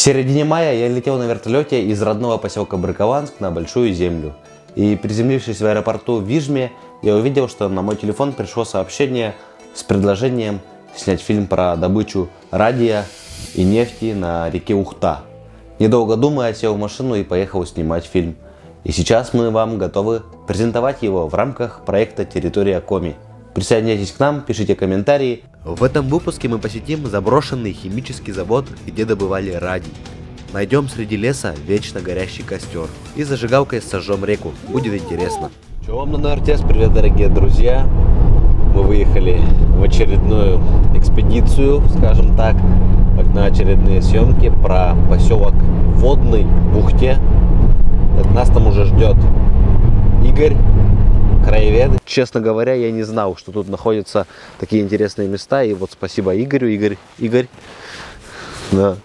В середине мая я летел на вертолете из родного поселка Брыкованск на Большую Землю. И приземлившись в аэропорту в Вижме, я увидел, что на мой телефон пришло сообщение с предложением снять фильм про добычу радия и нефти на реке Ухта. Недолго думая, сел в машину и поехал снимать фильм. И сейчас мы вам готовы презентовать его в рамках проекта «Территория Коми». Присоединяйтесь к нам, пишите комментарии. В этом выпуске мы посетим заброшенный химический завод, где добывали радий. Найдем среди леса вечно горящий костер и зажигалкой сожжем реку. Будет интересно. Чего на РТС, привет, дорогие друзья. Мы выехали в очередную экспедицию, скажем так, на очередные съемки про поселок Водный в Ухте. Нас там уже ждет Игорь, краевед. Честно говоря, я не знал, что тут находятся такие интересные места. И вот спасибо Игорю, Игорь. Да.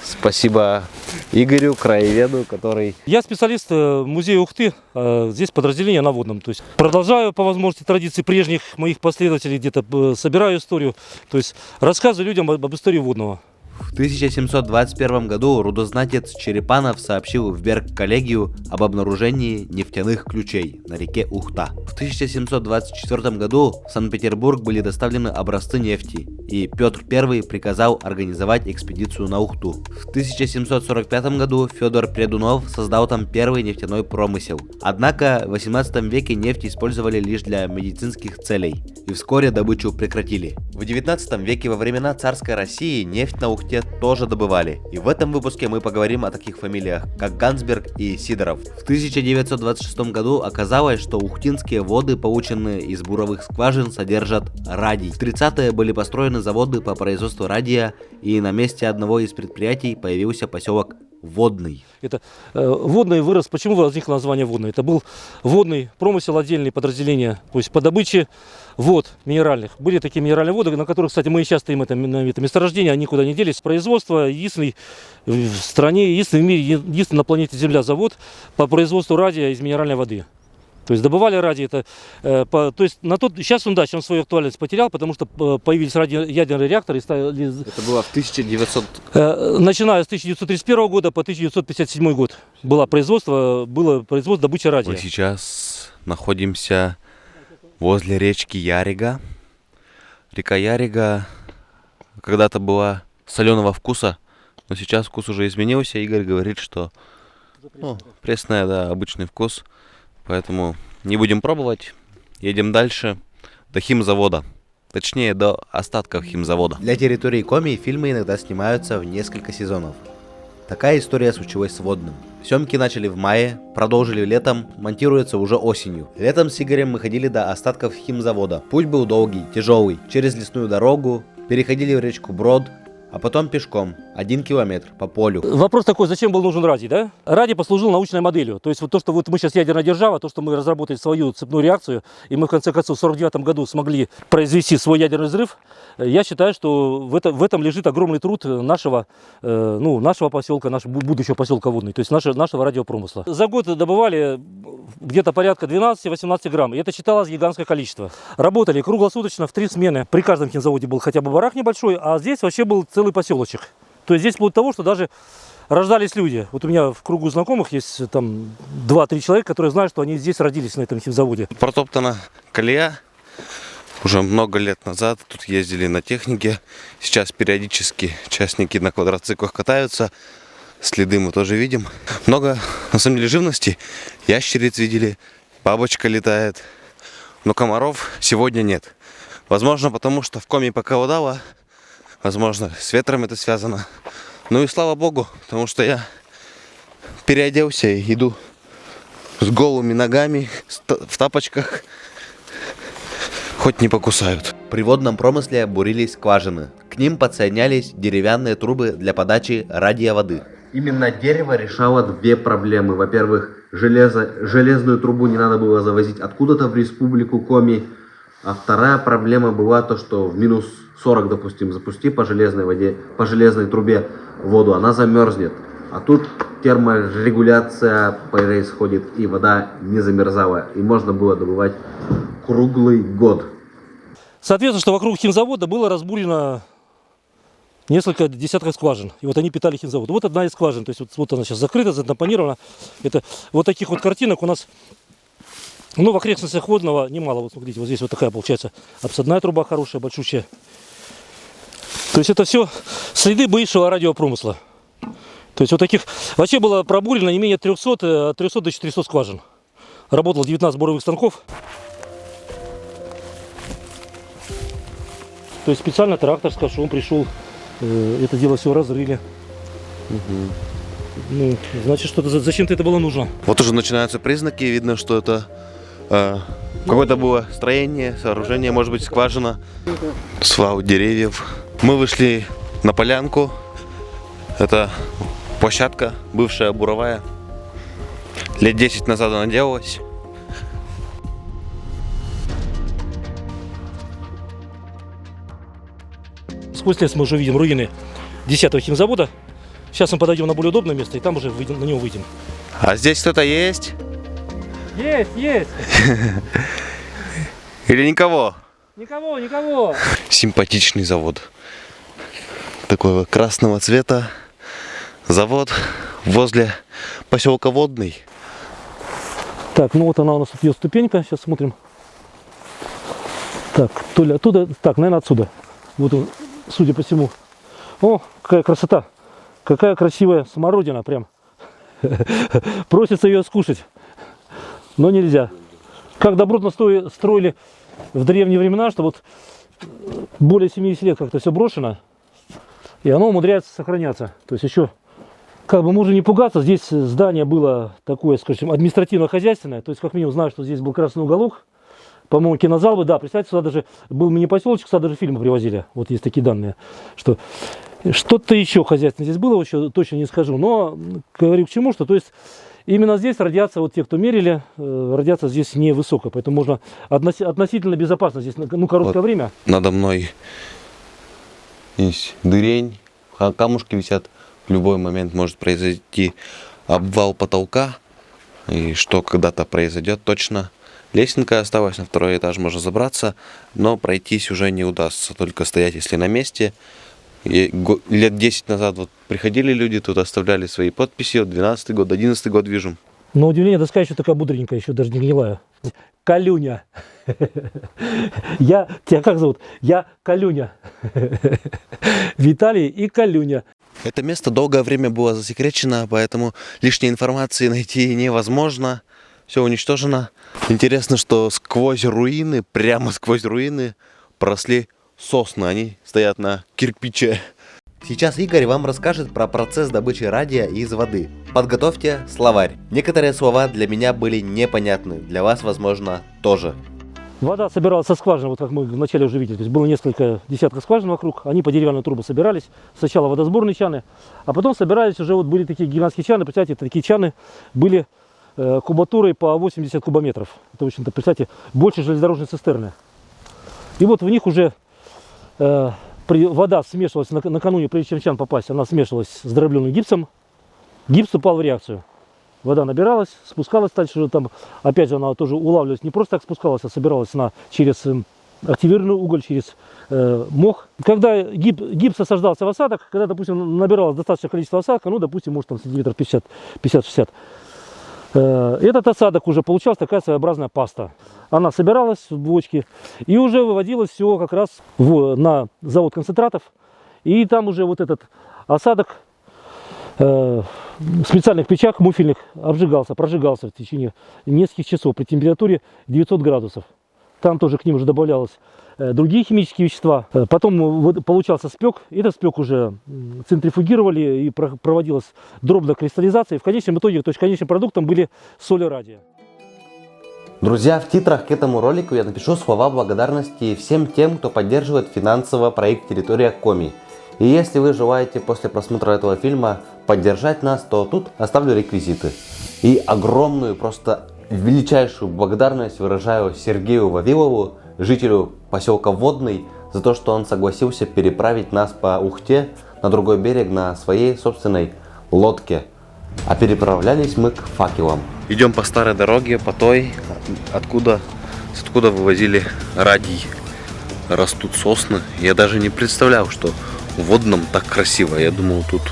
Спасибо Игорю, краеведу, который... Я специалист музея Ухты, здесь подразделение на Водном. То есть продолжаю по возможности традиции прежних моих последователей, где-то собираю историю, то есть рассказываю людям об истории Водного. В 1721 году рудознатец Черепанов сообщил в Берг-коллегию об обнаружении нефтяных ключей на реке Ухта. В 1724 году в Санкт-Петербург были доставлены образцы нефти, и Петр I приказал организовать экспедицию на Ухту. В 1745 году Федор Прядунов создал там первый нефтяной промысел. Однако в 18 веке нефть использовали лишь для медицинских целей, и вскоре добычу прекратили. В 19 веке во времена царской России нефть на Ухте тоже добывали. И в этом выпуске мы поговорим о таких фамилиях, как Гансберг и Сидоров. В 1926 году оказалось, что ухтинские воды, полученные из буровых скважин, содержат радий. В 30-е были построены заводы по производству радия, и на месте одного из предприятий появился поселок Водный. Это Водный вырос. Почему возникло название Водный? Это был водный промысел, отдельные подразделения, то есть по добыче вод минеральных. Были такие минеральные воды, на которых, кстати, мы и сейчас стоим на этом месторождении, они никуда не делись. Производство единственный в стране, единственный в мире, единственный на планете Земля завод по производству радия из минеральной воды. То есть добывали радий, это, то есть на тот, сейчас он, да, он свою актуальность потерял, потому что появились радиоядерные реакторы. Это было в 1900... Начиная с 1931 года по 1957 год было производство добычи радия. Мы сейчас находимся возле речки Ярига. Река Ярига когда-то была соленого вкуса, но сейчас вкус уже изменился. Игорь говорит, что пресная, да, обычный вкус. Поэтому не будем пробовать, едем дальше до химзавода, точнее до остатков химзавода. Для территории Коми фильмы иногда снимаются в несколько сезонов. Такая история случилась с Водным. Съемки начали в мае, продолжили летом, монтируется уже осенью. Летом с Игорем мы ходили до остатков химзавода. Путь был долгий, тяжелый, через лесную дорогу, переходили в речку Брод, а потом пешком, 1 километр по полю. Вопрос такой, зачем был нужен радий, да? Радий послужил научной моделью. То есть вот то, что вот мы сейчас ядерная держава, то, что мы разработали свою цепную реакцию, и мы в конце концов в 1949 году смогли произвести свой ядерный взрыв, я считаю, что в этом лежит огромный труд нашего поселка, нашего будущего поселка Водный, то есть нашего радиопромысла. За год добывали где-то порядка 12-18 грамм, и это считалось гигантское количество. Работали круглосуточно в 3 смены, при каждом химзаводе был хотя бы барак небольшой, а здесь вообще был целый поселочек. То есть здесь вплоть до того, что даже рождались люди. Вот у меня в кругу знакомых есть там 2-3 человека, которые знают, что они здесь родились на этом химзаводе. Протоптана колея. Уже много лет назад тут ездили на технике. Сейчас периодически частники на квадроциклах катаются. Следы мы тоже видим. Много, на самом деле, живности. Ящериц видели, бабочка летает. Но комаров сегодня нет. Возможно, потому что в Коми похолодало. Возможно, с ветром это связано. Ну и слава богу, потому что я переоделся и иду с голыми ногами, в тапочках. Хоть не покусают. При водном промысле бурились скважины. К ним подсоединялись деревянные трубы для подачи радиоводы. Именно дерево решало 2 проблемы. Во-первых, железную трубу не надо было завозить откуда-то в республику Коми. А вторая проблема была то, что в минус 40, допустим, запусти по железной воде, по железной трубе воду, она замерзнет. А тут терморегуляция происходит, и вода не замерзала, и можно было добывать круглый год. Соответственно, что вокруг химзавода было разбурено несколько десятков скважин. И вот они питали химзавод. Вот одна из скважин. То есть вот она сейчас закрыта, затампонирована. Это вот таких вот картинок у нас, ну, в окрестностях Водного немало. Вот смотрите, вот здесь вот такая получается обсадная труба хорошая, большущая. То есть это все следы бывшего радиопромысла. То есть вот таких... Вообще было пробурено не менее 300 до 400 скважин. Работало 19 буровых станков. То есть специально трактор с ковшом пришел. Это дело все разрыли. Ну, значит, что-то зачем-то это было нужно. Вот уже начинаются признаки, видно, что это какое-то было строение, сооружение, может быть, скважина, свал деревьев. Мы вышли на полянку. Это площадка, бывшая буровая. Лет 10 назад она делалась. Сквозь лес мы уже видим руины 10-го химзавода. Сейчас мы подойдем на более удобное место, и там уже на него выйдем. А здесь кто-то есть? Есть! Или никого? Никого! Симпатичный завод. Такого красного цвета. Завод возле поселка Водный. Так, ну вот она у нас тут идет ступенька. Сейчас смотрим. Так, то ли оттуда. Так, наверное, отсюда. Вот он, судя по всему. О, какая красота. Какая красивая смородина прям. Просится ее скушать. Но нельзя. Как добротно строили в древние времена, что вот более 70 лет как-то все брошено. И оно умудряется сохраняться. То есть еще, как бы можно не пугаться, здесь здание было такое, скажем, административно-хозяйственное. То есть, как минимум, знаю, что здесь был красный уголок. По-моему, кинозал бы, да, представьте, сюда даже был мини-поселочек, сюда даже фильмы привозили. Вот есть такие данные, что что-то еще хозяйственное здесь было, еще точно не скажу. Но говорю к чему, что то есть именно здесь радиация, вот те, кто мерили, радиация здесь невысокая. Поэтому можно относительно безопасно здесь, ну, короткое Вот время. надо мной есть дырень, камушки висят. В любой момент может произойти обвал потолка. И что когда-то произойдет точно. Лесенка осталась, на второй этаж можно забраться, но пройтись уже не удастся, только стоять, если на месте. И лет 10 назад вот приходили люди, тут оставляли свои подписи, вот 12-й год, 11-й год вижу. На удивление, доска еще такая бодренькая, еще даже не гнилая. Калюня. Тебя как зовут? Я Калюня. Виталий и Калюня. Это место долгое время было засекречено, поэтому лишней информации найти невозможно. Все уничтожено. Интересно, что сквозь руины, прямо сквозь руины просли сосны. Они стоят на кирпиче. Сейчас Игорь вам расскажет про процесс добычи радия из воды. Подготовьте словарь. Некоторые слова для меня были непонятны, для вас, возможно, тоже. Вода собиралась со скважины, вот как мы вначале уже видели. То есть было несколько десятков скважин вокруг. Они по деревянной трубе собирались. Сначала водосборные чаны, а потом собирались уже, вот были такие гигантские чаны. Представьте, такие чаны были кубатурой по 80 кубометров. Это, в общем-то, представьте, больше железнодорожной цистерны. И вот в них уже вода смешивалась накануне, прежде чем в чан попасть, она смешивалась с дробленым гипсом. Гипс вступал в реакцию. Вода набиралась, спускалась дальше, уже там, опять же, она тоже улавливалась, не просто так спускалась, а собиралась она через активированный уголь, через мох. Когда гипс осаждался в осадок, когда, допустим, набиралось достаточное количество осадка, ну, допустим, может, там сантиметров 50-60, этот осадок уже получалась такая своеобразная паста. Она собиралась в бочки и уже выводилась все как раз на завод концентратов. И там уже вот этот осадок в специальных печах муфельных прожигался в течение нескольких часов при температуре 900 градусов. Там тоже к ним уже добавлялось другие химические вещества. Потом получался спек. Этот спек уже центрифугировали и проводилась дробная кристаллизация. И в конечном итоге, то есть конечным продуктом были соли радия. Друзья, в титрах к этому ролику я напишу слова благодарности всем тем, кто поддерживает финансово проект «Территория Коми». И если вы желаете после просмотра этого фильма поддержать нас, то тут оставлю реквизиты. И огромную, просто величайшую благодарность выражаю Сергею Вавилову, жителю поселка Водный, за то, что он согласился переправить нас по Ухте на другой берег на своей собственной лодке. А переправлялись мы к факелам. Идем по старой дороге, по той, откуда вывозили радий. Растут сосны. Я даже не представлял, что Водном так красиво. Я думал, тут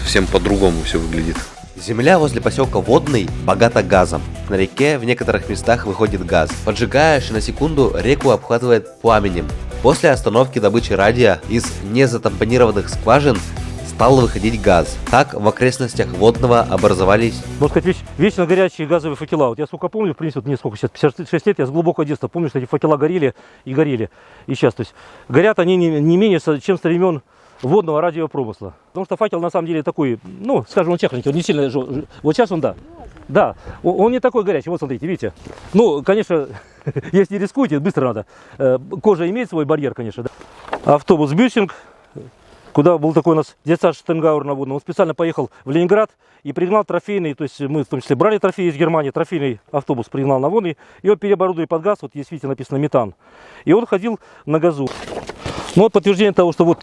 совсем по-другому все выглядит. Земля возле поселка Водный богата газом. На реке в некоторых местах выходит газ. Поджигаешь, и на секунду реку обхватывает пламенем. После остановки добычи радия из незатампонированных скважин стал выходить газ. Так в окрестностях Водного образовались... Можно сказать, вечно горячие газовые факела. Вот я сколько помню, в принципе, вот мне сколько сейчас, 56 лет, я с глубокого детства помню, что эти факела горели и горели. И сейчас, то есть, горят они не менее, чем со времен водного радиопромысла. Потому что факел на самом деле такой, ну, скажем, он техники, он не сильно... Вот сейчас он, да. Да, он не такой горячий. Вот смотрите, видите. Ну, конечно, если рискуете, быстро надо. Кожа имеет свой барьер, конечно. Да. Автобус Бюсинг, куда был такой у нас дядя Штенгауэр на водном. Он специально поехал в Ленинград и пригнал трофейный, то есть мы в том числе брали трофеи из Германии, трофейный автобус пригнал на водный, его переоборудовали под газ, вот здесь, видите, написано метан. И он ходил на газу. Ну, вот подтверждение того, что вот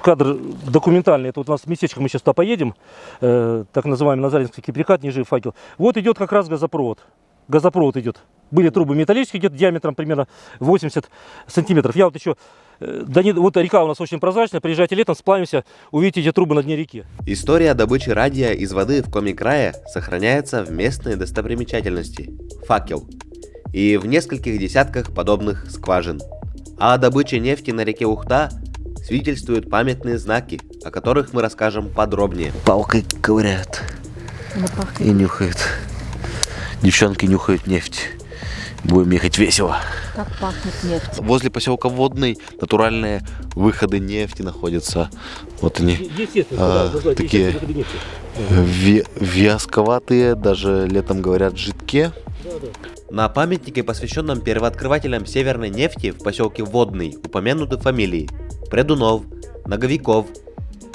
кадр документальный, это вот у нас местечко, мы сейчас туда поедем, так называемый Назаринский перекат, ниже факел. Вот идет как раз газопровод. Газопровод идет. Были трубы металлические, где-то диаметром примерно 80 сантиметров. Я вот еще, вот река у нас очень прозрачная, приезжайте летом, сплавимся, увидите эти трубы на дне реки. История добычи радия из воды в Коми-крае сохраняется в местной достопримечательности – факел. И в нескольких десятках подобных скважин. А о добыче нефти на реке Ухта свидетельствуют памятные знаки, о которых мы расскажем подробнее. Палкой ковыряют и нюхают. Девчонки нюхают нефть. Будем ехать весело. Как пахнет нефть. Возле поселка Водный натуральные выходы нефти находятся. Вот они. Такие вязковатые, даже летом говорят жидкие. На памятнике, посвященном первооткрывателям северной нефти в поселке Водный, упомянуты фамилии Прядунов, Наговиков,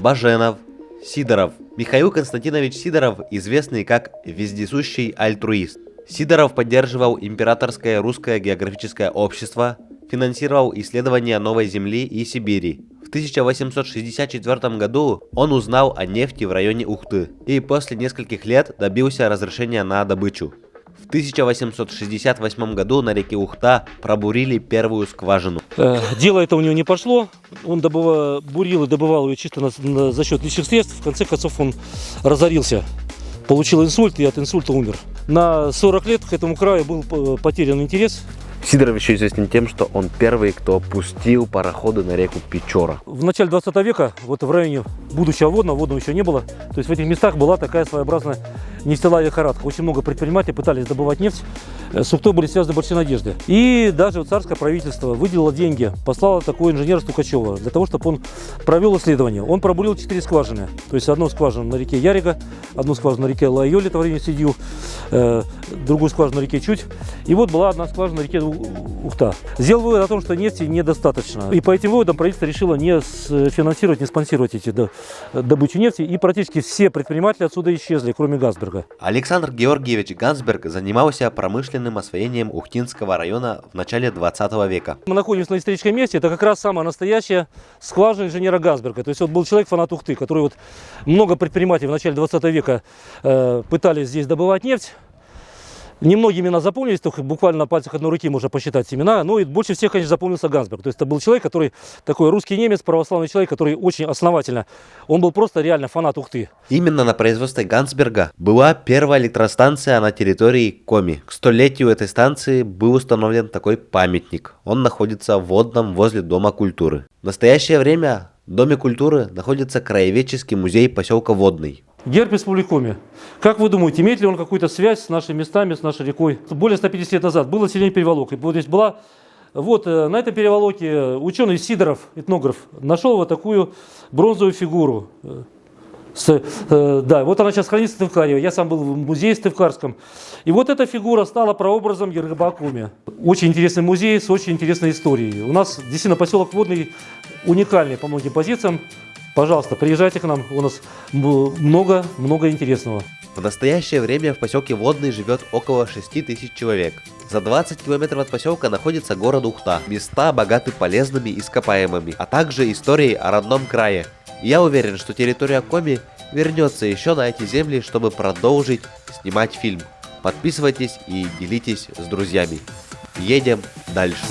Баженов, Сидоров. Михаил Константинович Сидоров, известный как вездесущий альтруист. Сидоров поддерживал Императорское русское географическое общество, финансировал исследования Новой Земли и Сибири. В 1864 году он узнал о нефти в районе Ухты и после нескольких лет добился разрешения на добычу. В 1868 году на реке Ухта пробурили первую скважину. Дело это у него не пошло. Он бурил и добывал ее чисто за счет личных средств. В конце концов он разорился. Получил инсульт и от инсульта умер. На 40 лет к этому краю был потерян интерес. Сидоров еще известен тем, что он первый, кто пустил пароходы на реку Печора. В начале 20 века, вот в районе будущего водного еще не было. То есть в этих местах была такая своеобразная нефтяная лихорадка. Очень много предпринимателей пытались добывать нефть. С Ухтой были связаны большие надежды. И даже царское правительство выделило деньги, послало такого инженера Стукачева для того, чтобы он провел исследование. Он пробурил 4 скважины. То есть одну скважину на реке Ярига, одну скважину на реке Лайоли, это время Сидью, другую скважину на реке Чуть. И вот была одна скважина на реке Ухта. Сделал вывод о том, что нефти недостаточно. И по этим выводам правительство решило не финансировать, не спонсировать эти добычу нефти. И практически все предприниматели отсюда исчезли, кроме Гансберга. Александр Георгиевич Гансберг занимался промышленным освоением Ухтинского района в начале 20 века. Мы находимся на историческом месте. Это как раз самая настоящая скважина инженера Гансберга. То есть вот был человек, фанат Ухты, который вот много предпринимателей в начале 20 века пытались здесь добывать нефть. Немногие имена запомнились, только буквально на пальцах одной руки можно посчитать имена. Ну и больше всех, конечно, запомнился Гансберг. То есть это был человек, который такой русский немец, православный человек, который очень основательно, он был просто реально фанат Ухты. Именно на производстве Гансберга была первая электростанция на территории Коми. К столетию этой станции был установлен такой памятник. Он находится в Водном возле Дома культуры. В настоящее время в Доме культуры находится краеведческий музей поселка Водный. Герб Республики Коми. Как вы думаете, имеет ли он какую-то связь с нашими местами, с нашей рекой? Более 150 лет назад было селение Переволок. И вот здесь была, вот на этом переволоке ученый Сидоров, этнограф, нашел вот такую бронзовую фигуру. Да, вот она сейчас хранится в Тывкаре. Я сам был в музее Тывкарском. И вот эта фигура стала прообразом герба Коми. Очень интересный музей с очень интересной историей. У нас действительно поселок Водный уникальный по многим позициям. Пожалуйста, приезжайте к нам, у нас много интересного. В настоящее время в поселке Водный живет около 6000 человек. За 20 километров от поселка находится город Ухта. Места богаты полезными ископаемыми, а также историей о родном крае. И я уверен, что территория Коми вернется еще на эти земли, чтобы продолжить снимать фильм. Подписывайтесь и делитесь с друзьями. Едем дальше.